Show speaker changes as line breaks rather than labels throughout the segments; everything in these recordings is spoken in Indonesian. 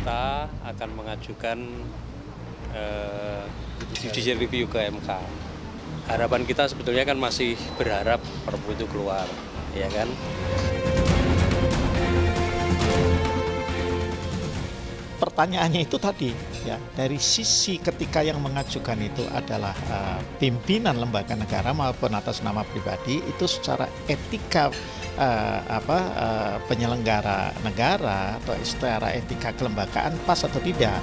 kita akan mengajukan judicial review ke MK. Harapan kita sebetulnya kan masih berharap Perpu itu keluar, ya kan?
Pertanyaannya itu tadi, ya, dari sisi ketika yang mengajukan itu adalah pimpinan lembaga negara maupun atas nama pribadi, itu secara etika penyelenggara negara atau secara etika kelembagaan pas atau tidak.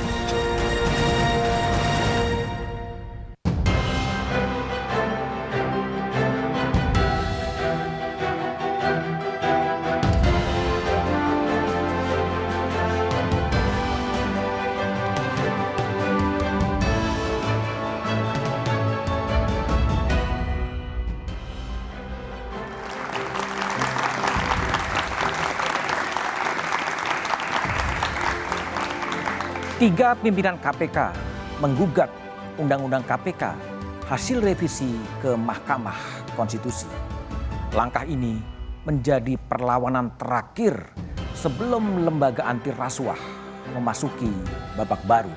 Tiga pimpinan KPK menggugat Undang-Undang KPK hasil revisi ke Mahkamah Konstitusi. Langkah ini menjadi perlawanan terakhir sebelum lembaga anti rasuah memasuki babak baru.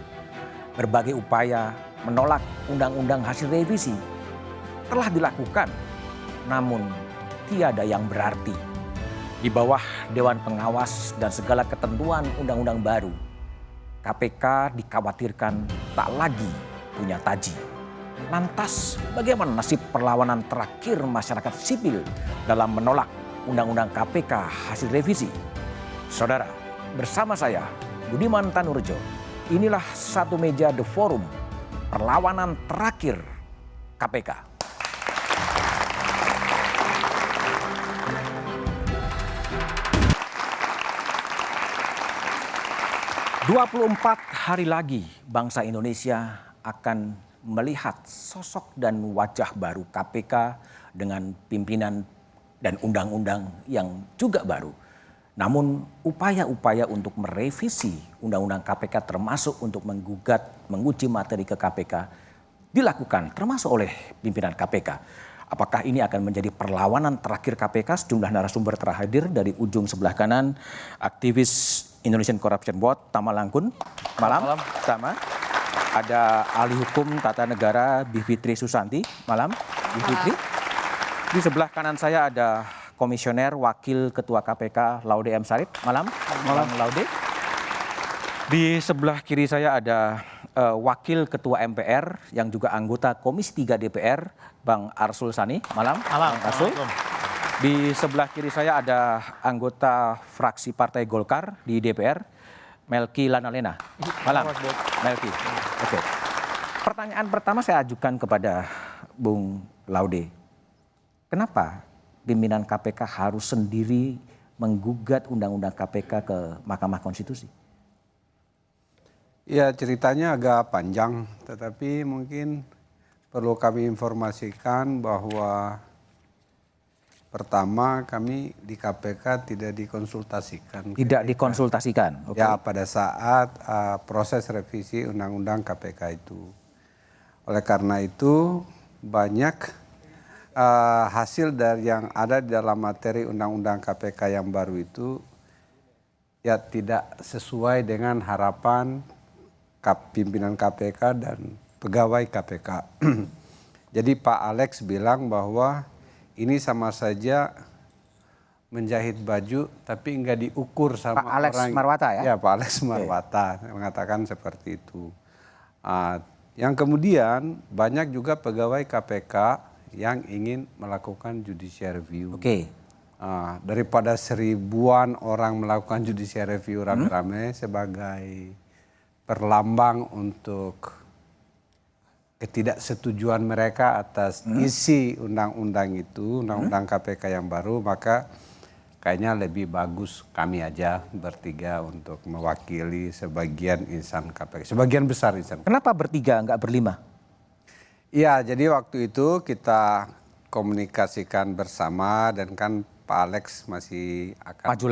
Berbagai upaya menolak undang-undang hasil revisi telah dilakukan, namun tiada yang berarti. Di bawah Dewan Pengawas dan segala ketentuan undang-undang baru, KPK dikhawatirkan tak lagi punya taji. Lantas bagaimana nasib perlawanan terakhir masyarakat sipil dalam menolak Undang-Undang KPK hasil revisi? Saudara, bersama saya Budiman Tanurjo, inilah Satu Meja The Forum, perlawanan terakhir KPK. 24 hari lagi bangsa Indonesia akan melihat sosok dan wajah baru KPK dengan pimpinan dan undang-undang yang juga baru. Namun upaya-upaya untuk merevisi undang-undang KPK termasuk untuk menguji materi ke KPK dilakukan termasuk oleh pimpinan KPK. Apakah ini akan menjadi perlawanan terakhir KPK? Sejumlah narasumber terhadir dari ujung sebelah kanan, aktivis Indonesian Corruption Watch, Tama Langkun. Malam. Sama. Ada ahli hukum tata negara Bivitri Susanti. Malam, Bivitri. Di sebelah kanan saya ada komisioner wakil ketua KPK Laude M. Sarip. Malam, Laude. Di sebelah kiri saya ada wakil ketua MPR yang juga anggota Komisi 3 DPR, Bang Arsul Sani. Malam, Bang Arsul. Di sebelah kiri saya ada anggota fraksi Partai Golkar di DPR, Melki Lanalena. Malam, Melki. Oke. Pertanyaan pertama saya ajukan kepada Bung Laude. Kenapa pimpinan KPK harus sendiri menggugat Undang-Undang KPK ke Mahkamah Konstitusi?
Ya, ceritanya agak panjang, tetapi mungkin perlu kami informasikan bahwa pertama, kami di KPK tidak dikonsultasikan.
Tidak dikonsultasikan?
Okay. Ya, pada saat proses revisi Undang-Undang KPK itu. Oleh karena itu, banyak hasil dari yang ada di dalam materi Undang-Undang KPK yang baru itu ya tidak sesuai dengan harapan pimpinan KPK dan pegawai KPK. Jadi Pak Alex bilang bahwa ini sama saja menjahit baju tapi enggak diukur sama
Pak Alex
orang.
Marwata ya?
Ya, Pak Alex Marwata mengatakan seperti itu. Yang kemudian banyak juga pegawai KPK yang ingin melakukan judicial review.
Oke.
Daripada seribuan orang melakukan judicial review rame-rame sebagai perlambang untuk ketidaksetujuan mereka atas isi undang-undang itu, undang-undang KPK yang baru, maka kayaknya lebih bagus kami aja bertiga untuk mewakili sebagian insan KPK, sebagian besar insan.
Kenapa bertiga nggak berlima?
Iya, jadi waktu itu kita komunikasikan bersama dan kan Pak Alex masih akan
maju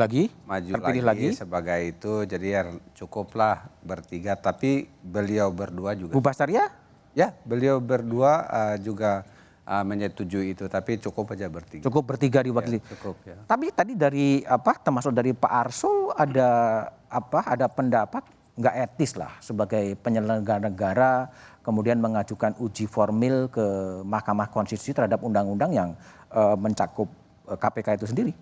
lagi
sebagai itu, jadi ya cukuplah bertiga, tapi beliau berdua juga.
Bu Bastaria?
Ya, beliau berdua juga menyetujui itu, tapi cukup aja bertiga.
Cukup bertiga diwakili.
Ya, cukup ya.
Tapi tadi dari termasuk dari Pak Arsul ada pendapat nggak etis lah sebagai penyelenggara negara kemudian mengajukan uji formil ke Mahkamah Konstitusi terhadap undang-undang yang mencakup KPK itu sendiri?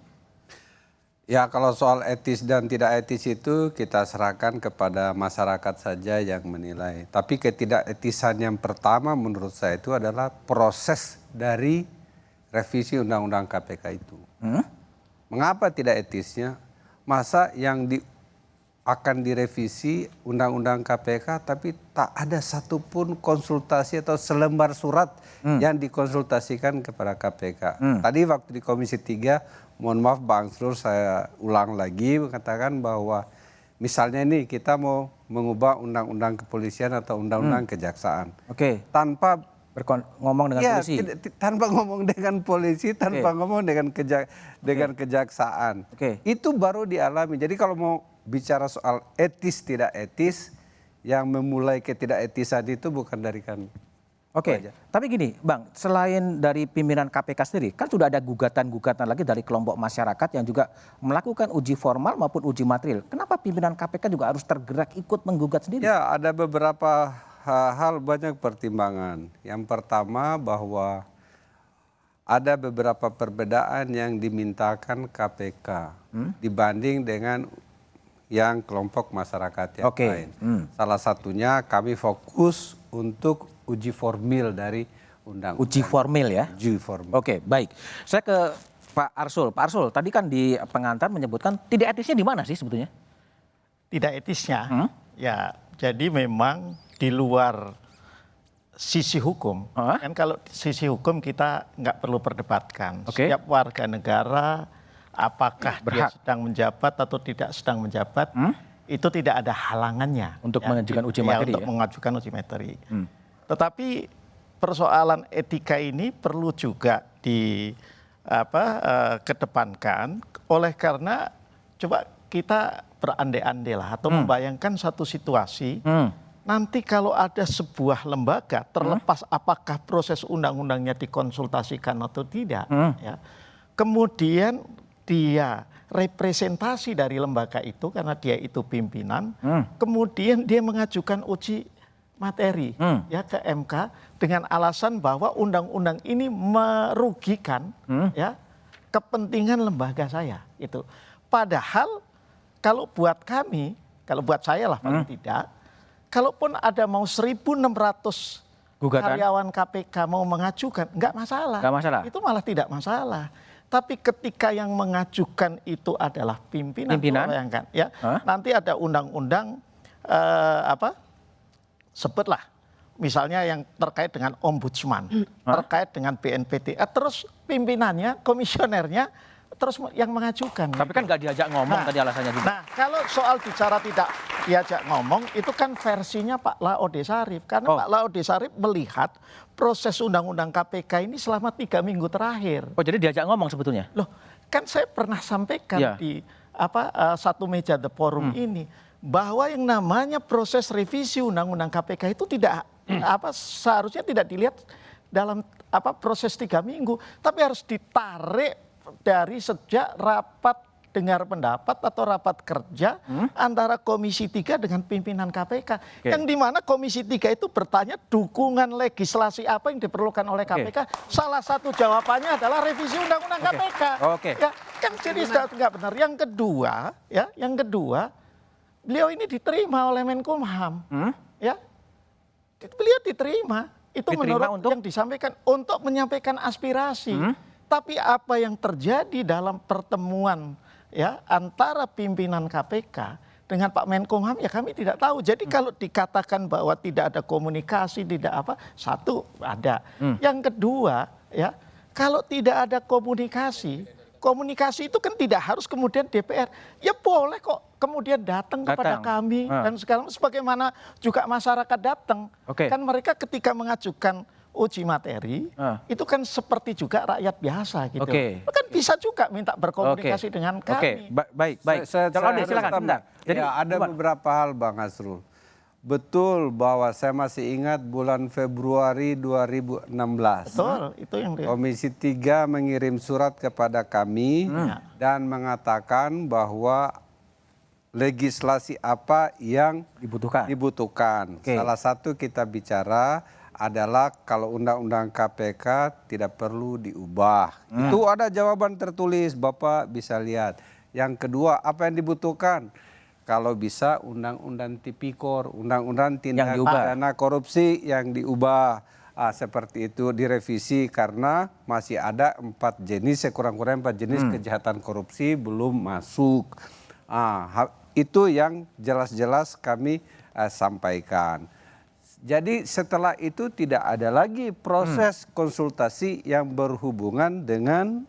Ya, kalau soal etis dan tidak etis itu kita serahkan kepada masyarakat saja yang menilai. Tapi ketidaketisan yang pertama menurut saya itu adalah proses dari revisi Undang-Undang KPK itu. Mengapa tidak etisnya? Masa yang akan direvisi Undang-Undang KPK tapi tak ada satupun konsultasi atau selembar surat yang dikonsultasikan kepada KPK. Tadi waktu di Komisi 3, mohon maaf Bang Arsul, saya ulang lagi mengatakan bahwa misalnya ini kita mau mengubah Undang-Undang Kepolisian atau Undang-Undang Kejaksaan.
Oke.
Tanpa
ngomong dengan polisi.
Tanpa ngomong dengan polisi, tanpa ngomong dengan kejaksaan. Itu baru dialami. Jadi kalau mau bicara soal etis tidak etis, yang memulai ketidaketisan itu bukan dari kami.
Oke, tapi gini Bang, selain dari pimpinan KPK sendiri, kan sudah ada gugatan-gugatan lagi dari kelompok masyarakat yang juga melakukan uji formal maupun uji material. Kenapa pimpinan KPK juga harus tergerak ikut menggugat sendiri?
Ya, ada beberapa hal, banyak pertimbangan. Yang pertama bahwa ada beberapa perbedaan yang dimintakan KPK dibanding dengan yang kelompok masyarakat yang lain. Salah satunya kami fokus untuk uji formil dari undang-undang.
Uji formil ya?
Uji formil.
Oke, baik. Saya ke Pak Arsul. Pak Arsul, tadi kan di pengantar menyebutkan tidak etisnya di mana sih sebetulnya?
Tidak etisnya, ya jadi memang di luar sisi hukum. Kan kalau sisi hukum kita nggak perlu perdebatkan. Setiap warga negara, apakah dia sedang menjabat atau tidak sedang menjabat, itu tidak ada halangannya
untuk mengajukan uji materi.
Untuk mengajukan uji materi. Tetapi persoalan etika ini perlu juga kedepankan oleh karena coba kita berandai-andai lah atau membayangkan satu situasi nanti kalau ada sebuah lembaga terlepas apakah proses undang-undangnya dikonsultasikan atau tidak, ya, kemudian dia representasi dari lembaga itu karena dia itu pimpinan, kemudian dia mengajukan uji materi ya ke MK dengan alasan bahwa undang-undang ini merugikan ya kepentingan lembaga saya itu. Padahal kalau buat kami, kalau buat saya lah paling tidak, kalaupun ada mau 1.600 karyawan KPK mau mengajukan, nggak masalah.
Nggak masalah.
Itu malah tidak masalah. Tapi ketika yang mengajukan itu adalah pimpinan. Bayangkan, ya, nanti ada undang-undang sebutlah, misalnya yang terkait dengan ombudsman, terkait dengan BNPT, terus pimpinannya, komisionernya, terus yang mengajukan.
Tapi kan nggak diajak ngomong tadi alasannya juga.
Nah, kalau soal bicara tidak diajak ngomong, itu kan versinya Pak Laode Sarif. Karena Pak Laode Sarif melihat proses undang-undang KPK ini selama 3 minggu terakhir.
Oh, jadi diajak ngomong sebetulnya?
Loh, kan saya pernah sampaikan di satu meja The Forum ini, bahwa yang namanya proses revisi undang-undang KPK itu tidak seharusnya tidak dilihat dalam proses 3 minggu, tapi harus ditarik dari sejak rapat dengar pendapat atau rapat kerja antara Komisi 3 dengan pimpinan KPK. Yang dimana Komisi 3 itu bertanya dukungan legislasi apa yang diperlukan oleh KPK. Salah satu jawabannya adalah revisi undang-undang KPK. Ya, kan jadi nggak benar. Yang kedua, beliau ini diterima oleh Menkumham. Ya, beliau diterima. Itu menurut yang disampaikan untuk menyampaikan aspirasi. Tapi apa yang terjadi dalam pertemuan ya antara pimpinan KPK dengan Pak Menkumham ya kami tidak tahu. Jadi kalau dikatakan bahwa tidak ada komunikasi, tidak satu ada. Yang kedua ya, kalau tidak ada komunikasi itu kan tidak harus kemudian DPR. Ya boleh kok kemudian datang kepada kami dan sekarang sebagaimana juga masyarakat datang. Kan mereka ketika mengajukan uji materi itu kan seperti juga rakyat biasa gitu. Kan bisa juga minta berkomunikasi dengan kami.
Baik. Silakan.
Jadi ada beberapa hal Bang Arsul. Betul bahwa saya masih ingat bulan Februari 2016.
Betul, itu yang
Komisi 3 mengirim surat kepada kami dan mengatakan bahwa legislasi apa yang
dibutuhkan.
Salah satu kita bicara adalah kalau undang-undang KPK tidak perlu diubah. Itu ada jawaban tertulis, Bapak bisa lihat. Yang kedua, apa yang dibutuhkan? Kalau bisa undang-undang tipikor, undang-undang tindak pidana korupsi yang diubah. Seperti itu direvisi karena masih ada 4 jenis, sekurang-kurangnya 4 jenis kejahatan korupsi belum masuk. Itu yang jelas-jelas kami sampaikan. Jadi setelah itu tidak ada lagi proses konsultasi yang berhubungan dengan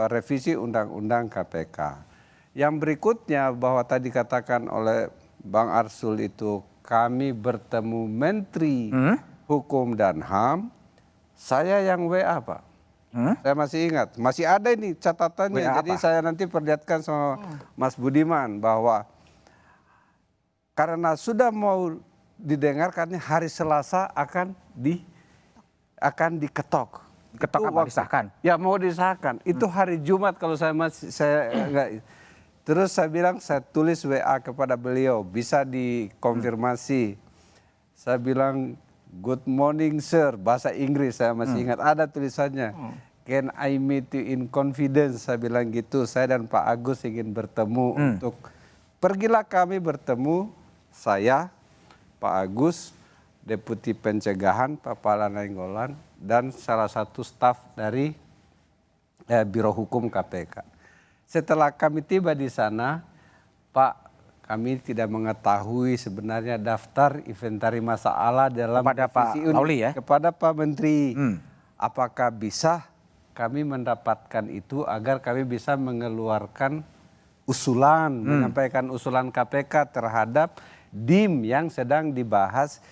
revisi undang-undang KPK. Yang berikutnya bahwa tadi katakan oleh Bang Arsul itu kami bertemu Menteri Hukum dan HAM, saya yang WA Pak. Saya masih ingat, masih ada ini catatannya. Jadi saya nanti perlihatkan sama Mas Budiman bahwa karena sudah mau didengarkannya hari Selasa akan diketok.
Diketok apa disahkan?
Ya mau disahkan. Itu hari Jumat kalau saya enggak. Terus saya bilang saya tulis WA kepada beliau, bisa dikonfirmasi. Saya bilang good morning sir, bahasa Inggris saya masih ingat, ada tulisannya. Can I meet you in confidence, saya bilang gitu. Saya dan Pak Agus ingin bertemu untuk, pergilah kami bertemu, saya, Pak Agus, Deputi Pencegahan, Pak Pala Nainggolan, dan salah satu staf dari Biro Hukum KPK. Setelah kami tiba di sana, Pak, kami tidak mengetahui sebenarnya daftar inventari masalah dalam
kepada Pak Lauli ya?
Kepada Pak Menteri. Apakah bisa kami mendapatkan itu agar kami bisa mengeluarkan usulan, menyampaikan usulan KPK terhadap DIM yang sedang dibahas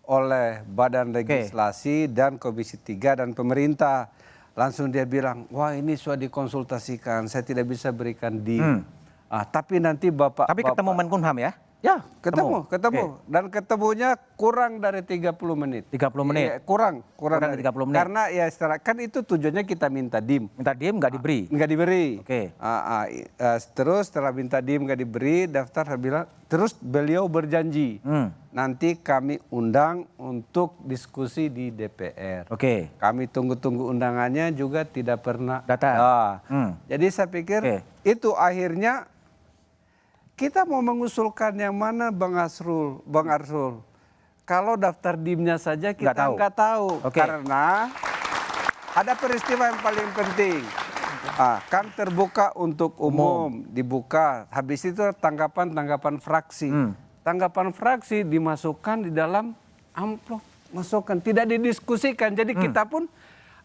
oleh Badan Legislasi dan Komisi 3 dan pemerintah. Langsung dia bilang, wah ini sudah dikonsultasikan, saya tidak bisa berikan DIM. Tapi nanti Bapak...
Tapi ketemu Menkumham ya?
Ya, ketemu. Dan ketemunya kurang dari 30 menit.
30 menit?
Ya, kurang
dari 30 menit?
Karena ya kan itu tujuannya kita minta DIM.
Minta DIM nggak diberi?
Nggak diberi.
Oke.
Terus setelah minta DIM nggak diberi, daftar saya bilang, terus beliau berjanji. Nanti kami undang untuk diskusi di DPR.
Oke.
Kami tunggu-tunggu undangannya juga tidak pernah
datang.
Jadi saya pikir itu akhirnya kita mau mengusulkan yang mana Bang Arsul. Kalau daftar DIM-nya saja kita nggak tahu. Karena ada peristiwa yang paling penting. Kan terbuka untuk umum, dibuka. Habis itu tanggapan fraksi. Tanggapan fraksi dimasukkan di dalam amplop. Masukkan, tidak didiskusikan. Jadi kita pun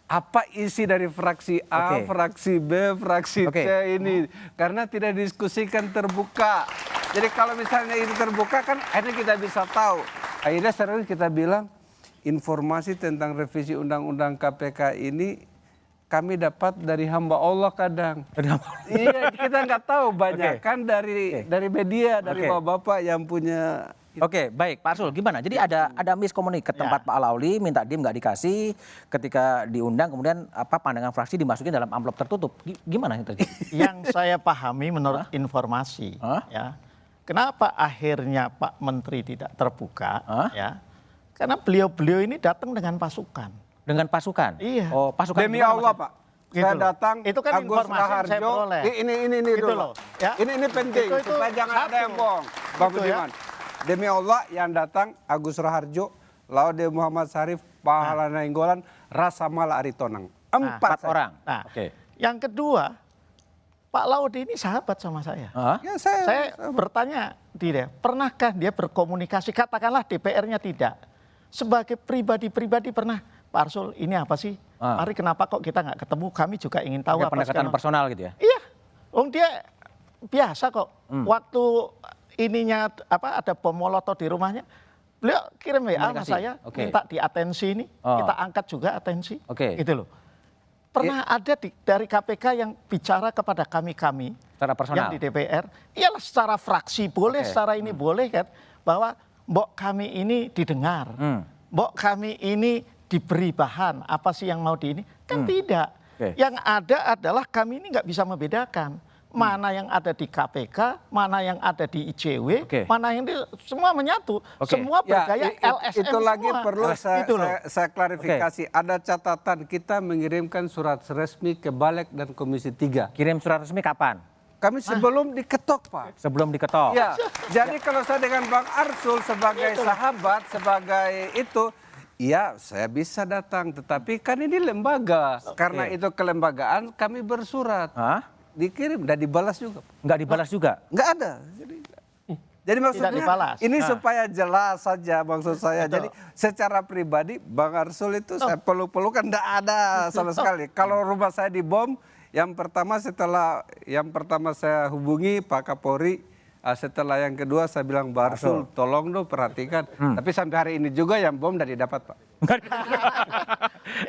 apa isi dari fraksi A, fraksi B, fraksi C ini. Karena tidak didiskusikan terbuka. Jadi kalau misalnya itu terbuka kan akhirnya kita bisa tahu. Akhirnya sekarang kita bilang informasi tentang revisi undang-undang KPK ini kami dapat dari hamba Allah kadang. Iya, kita nggak tahu banyak kan dari media, dari bapak-bapak yang punya.
Oke, baik Pak Arsul, gimana? Jadi ada miskomunikasi ke tempat Pak Lauli, minta DIM nggak dikasih, ketika diundang kemudian pandangan fraksi dimasukin dalam amplop tertutup. Gimana itu?
Yang saya pahami menurut informasi, ya, kenapa akhirnya Pak Menteri tidak terbuka, ya, karena beliau ini datang dengan pasukan.
Dengan pasukan?
Iya.
Oh, pasukan
demi Allah Pak.
Gitu
saya datang,
itu kan
Agus
informasi yang saya peroleh.
Ini
gitu
dulu.
Loh, ya.
Ini penting supaya jangan ada yang bohong. Bang Budiman. Demi Allah yang datang Agus Raharjo, Laude Muhammad Syarif, Pahala Nainggolan, Rasa Mala Aritonang. 4
orang.
Nah, yang kedua, Pak Laude ini sahabat sama saya.
Ya,
saya bertanya dia, pernahkah dia berkomunikasi, katakanlah DPR-nya tidak. Sebagai pribadi pernah, Pak Arsul ini apa sih? Mari kenapa kok kita nggak ketemu, kami juga ingin tahu.
Pendekatan personal gitu ya?
Iya, dia biasa kok. Waktu ininya ada bom molotov di rumahnya, beliau kirim WA sama saya, minta di atensi ini, kita angkat juga atensi, gitu loh. Pernah ada dari KPK yang bicara kepada kami
secara personal
yang di DPR, iyalah secara fraksi boleh, secara ini boleh kan, bahwa mbok kami ini didengar, mbok kami ini diberi bahan, apa sih yang mau di ini, kan tidak. Yang ada adalah kami ini nggak bisa membedakan mana yang ada di KPK, mana yang ada di ICW, mana yang semua menyatu, semua bergaya LSM
itu lagi
semua.
perlu saya klarifikasi. Ada catatan kita mengirimkan surat resmi ke Balik dan Komisi 3.
Kirim surat resmi kapan?
Kami sebelum diketok, Pak.
Sebelum diketok.
Ya, jadi kalau saya dengan Bang Arsul sebagai sahabat, sebagai itu, ya saya bisa datang. Tetapi kan ini lembaga. Karena itu kelembagaan kami bersurat. Dikirim dan dibalas juga.
Nggak dibalas juga?
Nggak ada. Jadi maksudnya ini supaya jelas saja maksud saya. Jadi secara pribadi Bang Arsul itu saya peluk-pelukan nggak ada sama sekali. Kalau rumah saya dibom, yang pertama saya hubungi Pak Kapolri, setelah yang kedua saya bilang Bang Arsul tolong dong perhatikan. Tapi sampai hari ini juga yang bom udah didapat, Pak.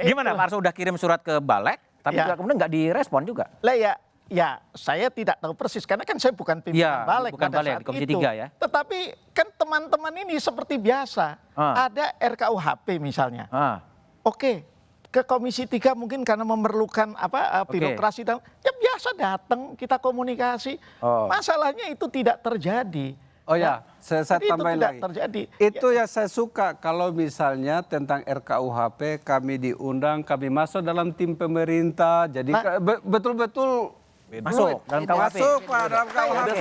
Gimana Pak Arsul udah kirim surat ke Balek, tapi kemudian nggak direspon juga?
Lah ya saya tidak tahu persis karena kan saya bukan pimpinan Balek
bukan
pada
Balek,
saat
Komisi
itu.
3 ya.
Tetapi kan teman-teman ini seperti biasa. Ada RKUHP misalnya. Oke, ke Komisi 3 mungkin karena memerlukan birokrasi dan ya biasa datang kita komunikasi. Masalahnya itu tidak terjadi.
Oh ya, saya tambahin lagi.
Terjadi.
Itu ya saya suka kalau misalnya tentang RKUHP kami diundang, kami masuk dalam tim pemerintah, jadi betul-betul
masuk dalam KUHP.
Masuk Pak dalam KUHP.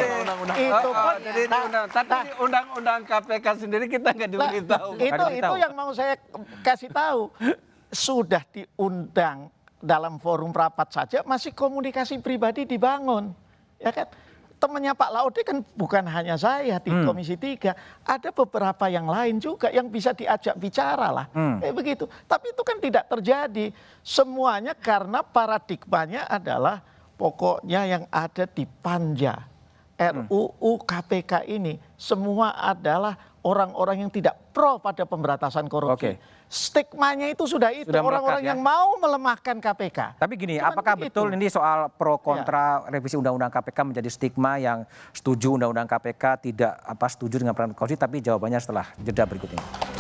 Itu pun
jadi diundang. Tapi di undang-undang KPK sendiri kita nggak diberitahu.
Itu yang mau saya kasih tahu. Sudah diundang dalam forum rapat saja masih komunikasi pribadi dibangun. Ya kan? Temannya Pak Laude kan bukan hanya saya di Komisi 3, ada beberapa yang lain juga yang bisa diajak bicara lah. Begitu. Tapi itu kan tidak terjadi. Semuanya karena paradigmanya adalah pokoknya yang ada di Panja RUU KPK ini semua adalah orang-orang yang tidak pro pada pemberantasan korupsi. Stigmanya itu sudah orang-orang yang mau melemahkan KPK.
Tapi gini, apakah betul ini soal pro kontra revisi undang-undang KPK menjadi stigma yang setuju undang-undang KPK tidak setuju dengan peran korupsi, tapi jawabannya setelah jeda berikut ini.